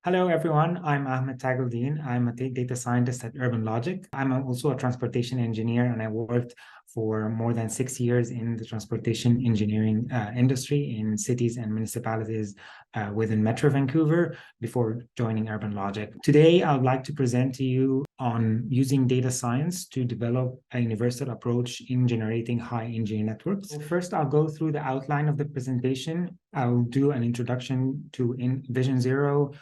Hello, everyone. I'm Ahmed Tageldin. I'm a data scientist at UrbanLogiq. I'm also a transportation engineer, and I worked for more than 6 years in the transportation engineering industry in cities and municipalities within Metro Vancouver before joining UrbanLogiq. Today, I would like to present to you on using data science to develop a universal approach in generating high-energy networks. First, I'll go through the outline of the presentation. I'll do an introduction to Vision Zero,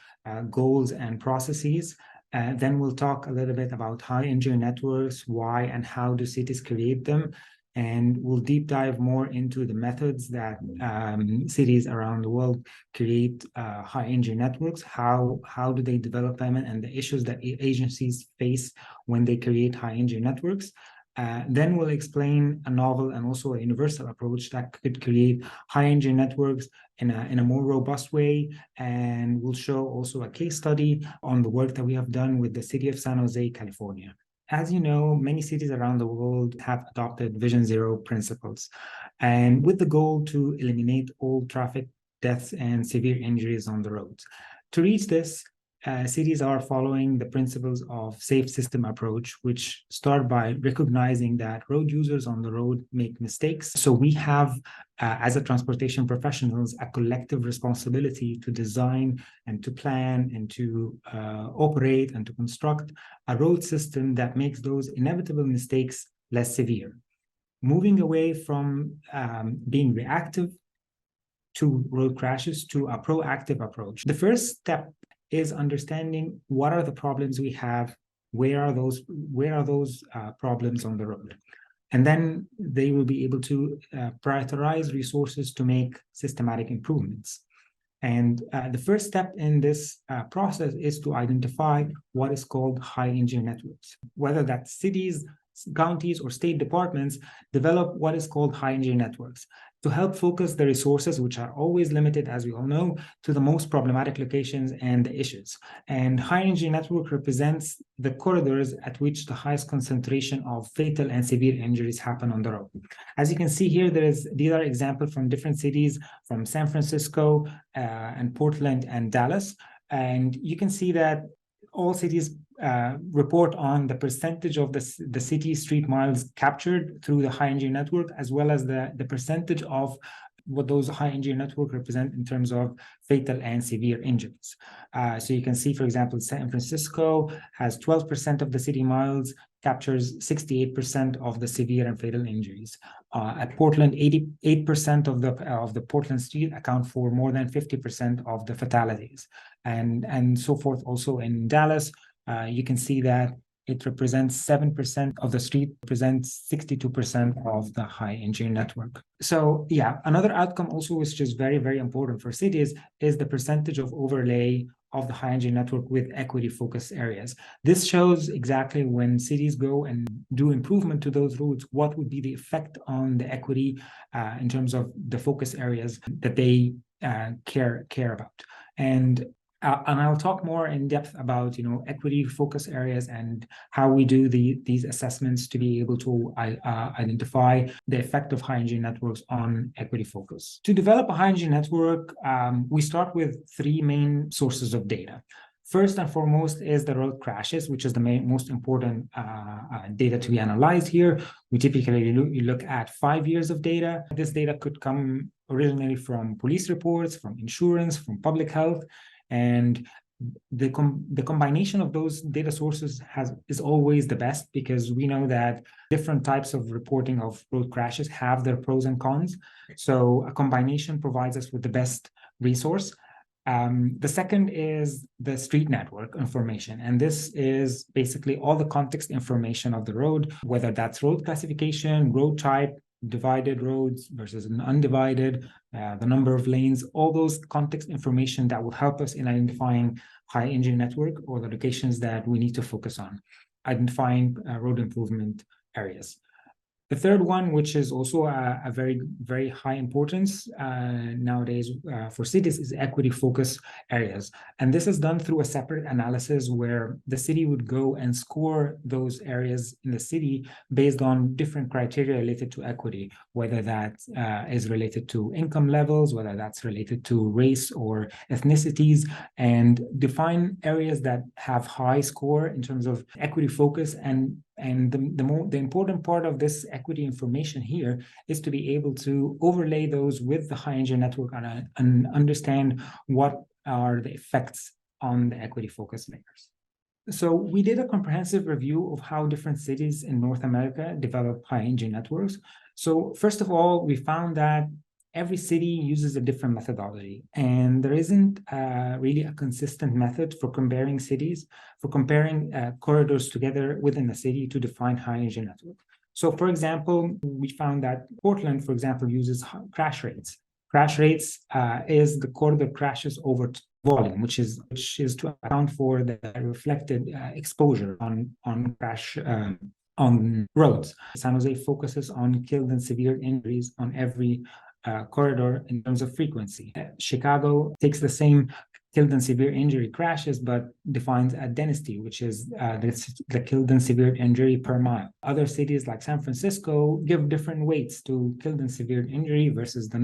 goals and processes. Then we'll talk a little bit about high-energy networks, why and how do cities create them, and we'll deep dive more into the methods that cities around the world create high-energy networks. How do they develop them, and the issues that agencies face when they create high-energy networks. Then we'll explain a novel and also a universal approach that could create high-energy networks in a more robust way. And we'll show also a case study on the work that we have done with the city of San Jose, California. As you know, many cities around the world have adopted Vision Zero principles, and with the goal to eliminate all traffic deaths and severe injuries on the roads. To reach this, cities are following the principles of safe system approach, which start by recognizing that road users on the road make mistakes. So we have, as a transportation professionals, a collective responsibility to design and to plan and to operate and to construct a road system that makes those inevitable mistakes less severe. Moving away from being reactive to road crashes to a proactive approach. The first step is understanding what are the problems we have, where are those problems on the road. And then they will be able to prioritize resources to make systematic improvements. And the first step in this process is to identify what is called high-energy networks, whether that's cities, counties, or state departments develop what is called high-energy networks to help focus the resources, which are always limited, as we all know, to the most problematic locations and the issues. And high-energy network represents the corridors at which the highest concentration of fatal and severe injuries happen on the road. As you can see here, these are examples from different cities, from San Francisco and Portland and Dallas. And you can see that all cities report on the percentage of the city street miles captured through the high-energy network, as well as the percentage of what those high-energy network represent in terms of fatal and severe injuries. So you can see, for example, San Francisco has 12% of the city miles, captures 68% of the severe and fatal injuries. At Portland, 88% of the Portland street account for more than 50% of the fatalities, and so forth. Also in Dallas, you can see that it represents 7% of the street, represents 62% of the high-energy network. So yeah, another outcome also, which is very, very important for cities, is the percentage of overlay of the high-energy network with equity focus areas. This shows exactly when cities go and do improvement to those routes, what would be the effect on the equity in terms of the focus areas that they care about. And I'll talk more in depth about, equity focus areas and how we do these assessments to be able to identify the effect of high-energy networks on equity focus. To develop a high-energy network, we start with three main sources of data. First and foremost is the road crashes, which is the most important data to be analyzed here. We typically look at 5 years of data. This data could come originally from police reports, from insurance, from public health. And the combination of those data sources is always the best, because we know that different types of reporting of road crashes have their pros and cons. So a combination provides us with the best resource. The second is the street network information. And this is basically all the context information of the road, whether that's road classification, road type, divided roads versus an undivided, the number of lanes, all those context information that will help us in identifying high-energy network or the locations that we need to focus on, identifying road improvement areas. The third one, which is also a very, very high importance nowadays for cities, is equity focus areas. And this is done through a separate analysis where the city would go and score those areas in the city based on different criteria related to equity, whether that is related to income levels, whether that's related to race or ethnicities, and define areas that have high score in terms of equity focus. And the important part of this equity information here is to be able to overlay those with the high engineer network and understand what are the effects on the equity focus layers. So we did a comprehensive review of how different cities in North America develop high engineer networks. So first of all, we found that every city uses a different methodology, and there isn't really a consistent method for comparing cities, for comparing corridors together within a city to define high energy network. So for example, we found that Portland, for example, uses crash rates. Crash rates is the corridor crashes over volume, which is to account for the reflected exposure on crash on roads. San Jose focuses on killed and severe injuries on every corridor in terms of frequency. Chicago takes the same killed and severe injury crashes, but defines a density, which is the killed and severe injury per mile. Other cities like San Francisco give different weights to killed and severe injury versus the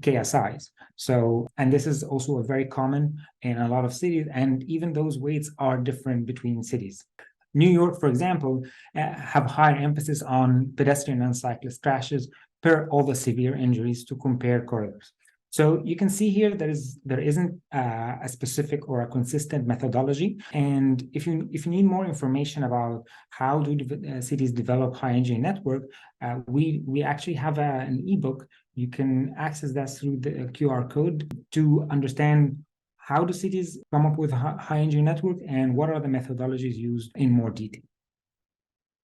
KSIs. So, and this is also very common in a lot of cities, and even those weights are different between cities. New York, for example, have higher emphasis on pedestrian and cyclist crashes per all the severe injuries to compare corridors. So you can see here there isn't a specific or a consistent methodology. And if you need more information about how do cities develop high energy network, we actually have an ebook. You can access that through the QR code to understand how do cities come up with a high energy network and what are the methodologies used in more detail.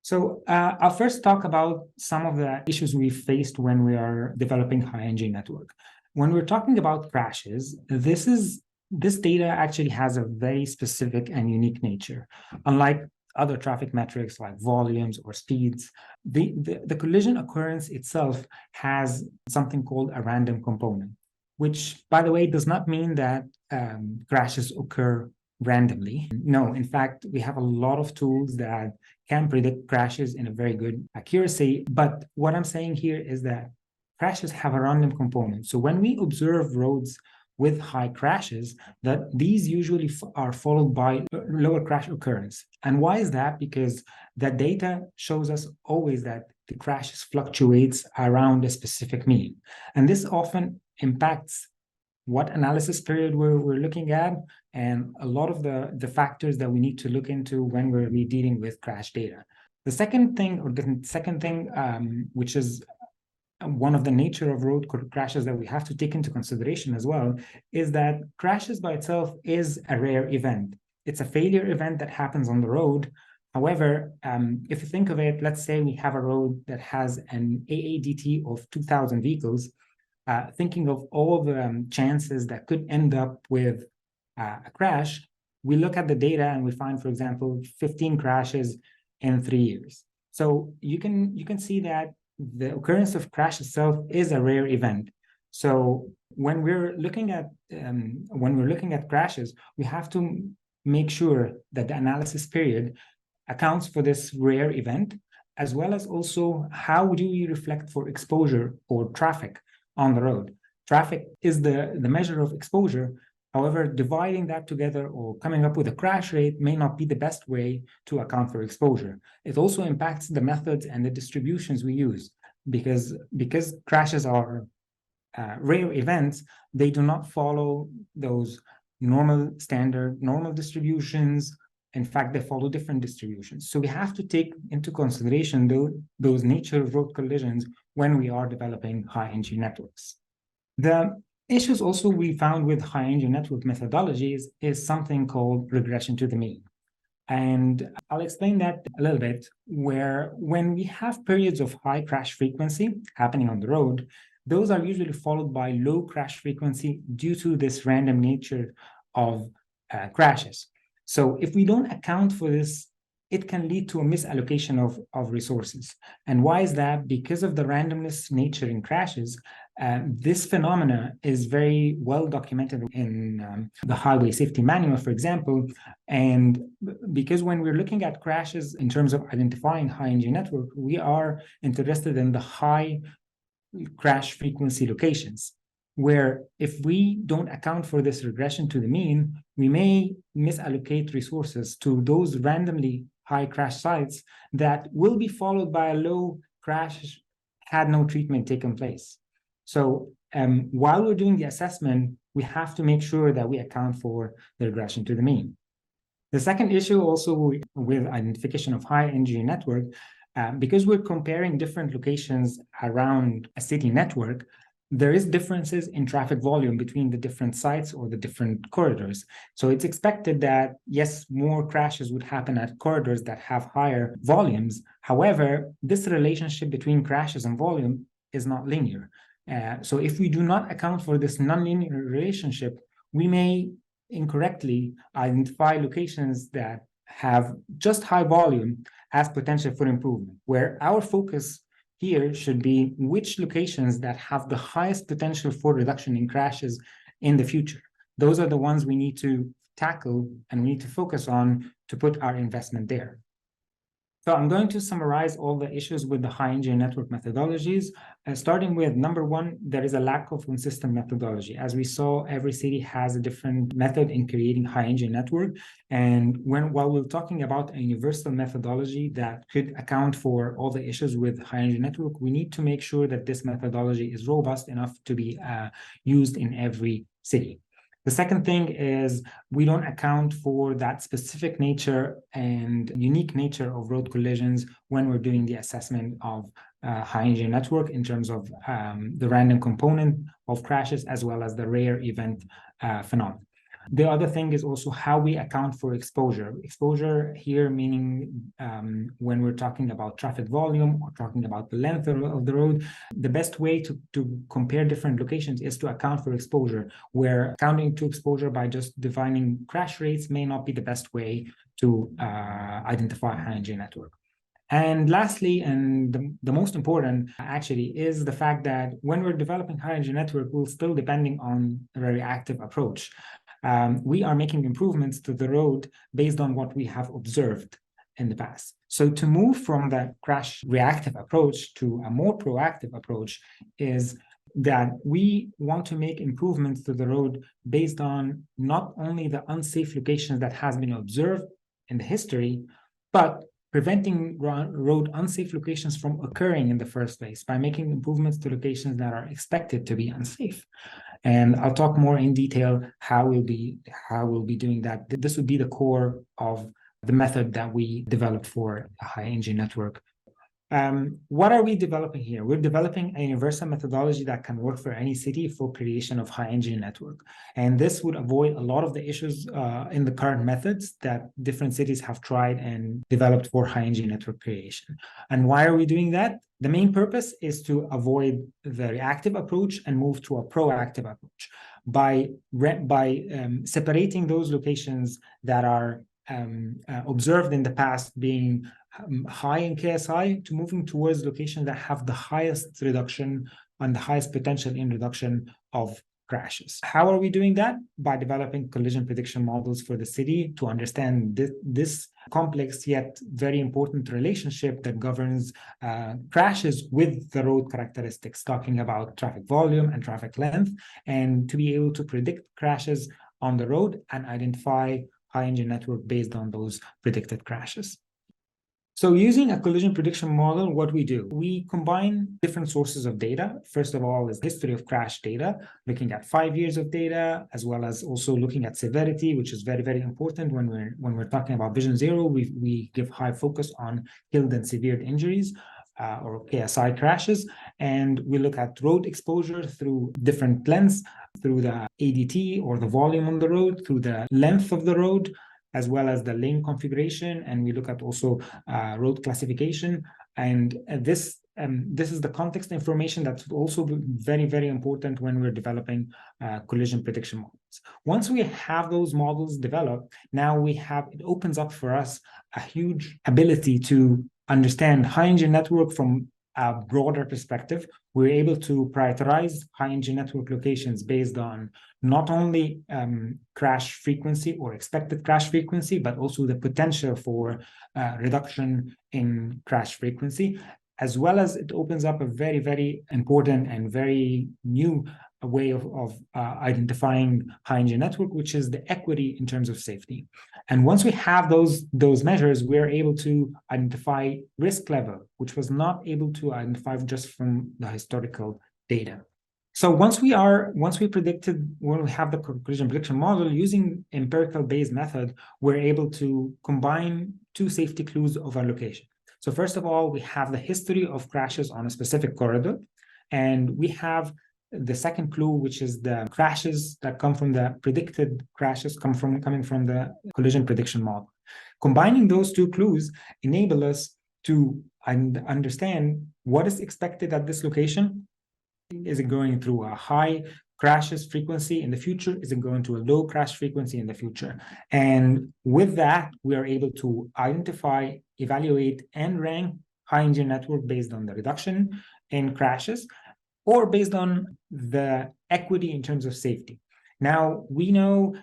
So I'll first talk about some of the issues we faced when we are developing high energy network. When we're talking about crashes, this data actually has a very specific and unique nature. Unlike other traffic metrics like volumes or speeds, the collision occurrence itself has something called a random component, which, by the way, does not mean that crashes occur randomly. No, in fact, we have a lot of tools that can predict crashes in a very good accuracy. But what I'm saying here is that crashes have a random component. So when we observe roads with high crashes, that these usually are followed by lower crash occurrence. And why is that? Because the data shows us always that the crashes fluctuates around a specific mean. And this often impacts what analysis period we're looking at, and a lot of the factors that we need to look into when we're dealing with crash data. The second thing, which is one of the nature of road crashes that we have to take into consideration as well, is that crashes by itself is a rare event. It's a failure event that happens on the road. However, if you think of it, let's say we have a road that has an AADT of 2,000 vehicles, thinking of all the chances that could end up with a crash, we look at the data and we find, for example, 15 crashes in 3 years. So you can see that the occurrence of crash itself is a rare event. So when we're looking at crashes, we have to make sure that the analysis period accounts for this rare event, as well as also how do we reflect for exposure or traffic on the road. Traffic is the measure of exposure. However, dividing that together or coming up with a crash rate may not be the best way to account for exposure. It also impacts the methods and the distributions we use, because crashes are rare events, they do not follow those normal distributions. In fact, they follow different distributions. So we have to take into consideration those nature of road collisions when we are developing high energy networks. The issues also we found with high energy network methodologies is something called regression to the mean. And I'll explain that a little bit, where when we have periods of high crash frequency happening on the road, those are usually followed by low crash frequency due to this random nature of crashes. So if we don't account for this it can lead to a misallocation of resources. And why is that? Because of the randomness nature in crashes, this phenomena is very well documented in the Highway Safety Manual, for example. And because when we're looking at crashes in terms of identifying high-energy network, we are interested in the high crash frequency locations, where if we don't account for this regression to the mean, we may misallocate resources to those randomly high crash sites that will be followed by a low crash had no treatment taken place. So while we're doing the assessment, we have to make sure that we account for the regression to the mean. The second issue also with identification of high energy network, because we're comparing different locations around a city network, there is differences in traffic volume between the different sites or the different corridors. So it's expected that, yes, more crashes would happen at corridors that have higher volumes. However, this relationship between crashes and volume is not linear. So if we do not account for this nonlinear relationship, we may incorrectly identify locations that have just high volume as potential for improvement, where our focus here should be which locations that have the highest potential for reduction in crashes in the future. Those are the ones we need to tackle and we need to focus on to put our investment there. So I'm going to summarize all the issues with the high energy network methodologies. Starting with number one, there is a lack of consistent methodology. As we saw, every city has a different method in creating high energy network. And while we're talking about a universal methodology that could account for all the issues with high energy network, we need to make sure that this methodology is robust enough to be used in every city. The second thing is we don't account for that specific nature and unique nature of road collisions when we're doing the assessment of high energy network in terms of the random component of crashes as well as the rare event phenomenon. The other thing is also how we account for exposure. Exposure here meaning when we're talking about traffic volume or talking about the length of the road, the best way to compare different locations is to account for exposure, where accounting to exposure by just defining crash rates may not be the best way to identify high energy network. And lastly, and the most important actually, is the fact that when we're developing high energy network, we're still depending on a reactive approach. We are making improvements to the road based on what we have observed in the past. So to move from the crash reactive approach to a more proactive approach is that we want to make improvements to the road based on not only the unsafe locations that has been observed in the history, but preventing road unsafe locations from occurring in the first place by making improvements to locations that are expected to be unsafe. And I'll talk more in detail how we'll be doing that. This would be the core of the method that we developed for a high energy network. What are we developing here? We're developing a universal methodology that can work for any city for creation of high energy network. And this would avoid a lot of the issues in the current methods that different cities have tried and developed for high energy network creation. And why are we doing that? The main purpose is to avoid the reactive approach and move to a proactive approach by separating those locations that are observed in the past being high in KSI to moving towards locations that have the highest reduction and the highest potential in reduction of crashes. How are we doing that? By developing collision prediction models for the city to understand this complex yet very important relationship that governs crashes with the road characteristics, talking about traffic volume and traffic length, and to be able to predict crashes on the road and identify high energy network based on those predicted crashes. So using a collision prediction model, what we do, we combine different sources of data. First of all is history of crash data, looking at 5 years of data, as well as also looking at severity, which is very, very important when we're talking about Vision Zero. We give high focus on killed and severe injuries or KSI crashes. And we look at road exposure through different lengths, through the ADT or the volume on the road, through the length of the road, as well as the lane configuration. And we look at also road classification. And this this is the context information that's also very, very important when we're developing collision prediction models. Once we have those models developed, now it opens up for us a huge ability to understand high-engine network from a broader perspective. We're able to prioritize high-engine network locations based on not only crash frequency or expected crash frequency, but also the potential for reduction in crash frequency, as well as it opens up a very, very important and very new way of identifying high-engine network, which is the equity in terms of safety. And once we have those measures, we're able to identify risk level, which was not able to identify just from the historical data. So once we have the collision prediction model using empirical based method, we're able to combine two safety clues of our location. So first of all, we have the history of crashes on a specific corridor, and we have the second clue, which is the crashes that come from the predicted crashes coming from the collision prediction model. Combining those two clues enable us to understand what is expected at this location. Is it going through a high crashes frequency in the future? Is it going to a low crash frequency in the future? And with that, we are able to identify, evaluate, and rank high-engine network based on the reduction in crashes or based on the equity in terms of safety. Now, we know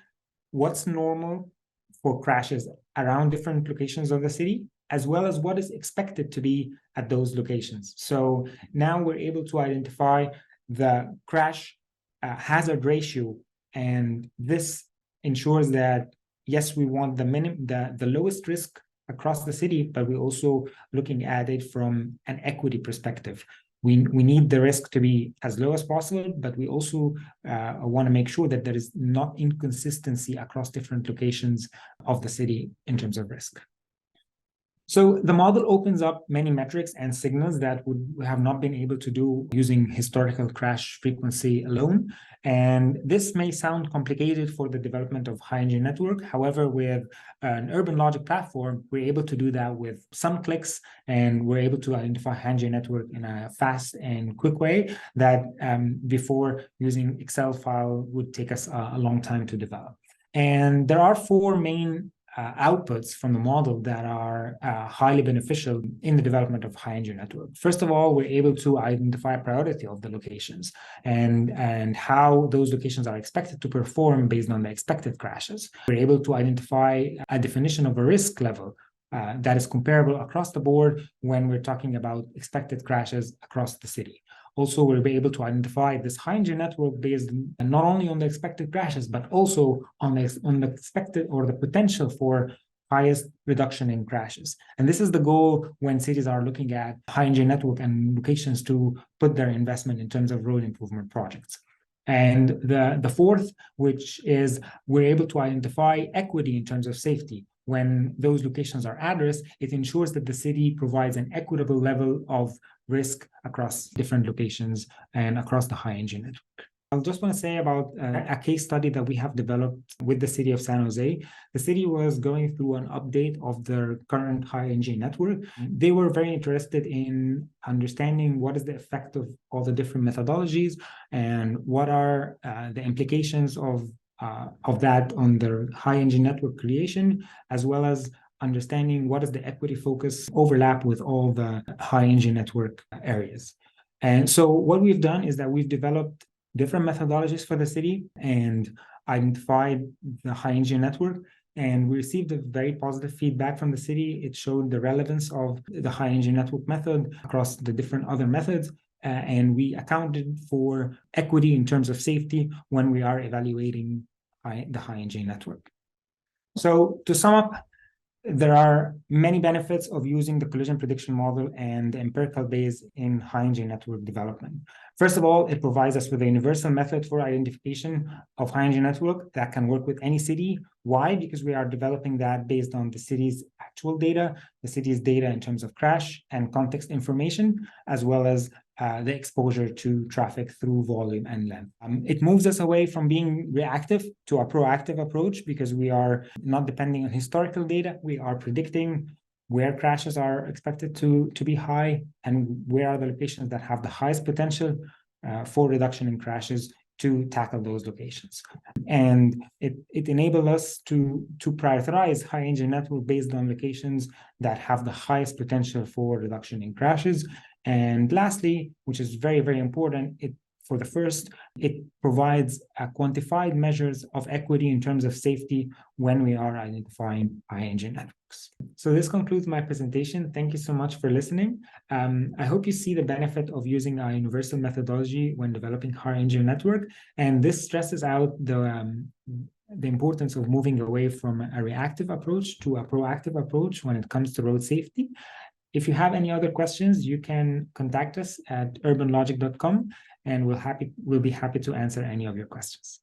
what's normal for crashes around different locations of the city, as well as what is expected to be at those locations. So now we're able to identify the crash hazard ratio, and this ensures that, yes, we want the lowest risk across the city, but we're also looking at it from an equity perspective. We need the risk to be as low as possible, but we also want to make sure that there is not inconsistency across different locations of the city in terms of risk. So the model opens up many metrics and signals that we have not been able to do using historical crash frequency alone. And this may sound complicated for the development of high-engine network. However, with an UrbanLogiq platform, we're able to do that with some clicks, and we're able to identify high-engine network in a fast and quick way that before using Excel file would take us a long time to develop. And there are four main outputs from the model that are highly beneficial in the development of high-engine network. First of all, we're able to identify priority of the locations and how those locations are expected to perform based on the expected crashes. We're able to identify a definition of a risk level that is comparable across the board when we're talking about expected crashes across the city. Also, we'll be able to identify this high-engine network based not only on the expected crashes, but also on the expected or the potential for highest reduction in crashes. And this is the goal when cities are looking at high-engine network and locations to put their investment in terms of road improvement projects. And the fourth, which is we're able to identify equity in terms of safety. When those locations are at risk, it ensures that the city provides an equitable level of risk across different locations and across the high-engine network. I just want to say about a case study that we have developed with the city of San Jose. The city was going through an update of their current high-engine network. They were very interested in understanding what is the effect of all the different methodologies and what are the implications of that on their high-engine network creation, as well as understanding what is the equity focus overlap with all the high-engine network areas. And so what we've done is that we've developed different methodologies for the city and identified the high-engine network. And we received a very positive feedback from the city. It showed the relevance of the high-engine network method across the different other methods. And we accounted for equity in terms of safety when we are evaluating the high-engine network. So to sum up, there are many benefits of using the collision prediction model and the empirical base in high-engine network development. First of all, it provides us with a universal method for identification of high-engine network that can work with any city. Why? Because we are developing that based on the city's actual data, the city's data in terms of crash and context information, as well as the exposure to traffic through volume and length. It moves us away from being reactive to a proactive approach because we are not depending on historical data. We are predicting where crashes are expected to be high, and where are the locations that have the highest potential for reduction in crashes to tackle those locations. And it enabled us to prioritize high engine network based on locations that have the highest potential for reduction in crashes. And lastly, which is very, very important, it provides quantified measures of equity in terms of safety when we are identifying high engine networks. So this concludes my presentation. Thank you so much for listening. I hope you see the benefit of using a universal methodology when developing high engine network. And this stresses out the importance of moving away from a reactive approach to a proactive approach when it comes to road safety. If you have any other questions, you can contact us at urbanlogiq.com, and we'll be happy to answer any of your questions.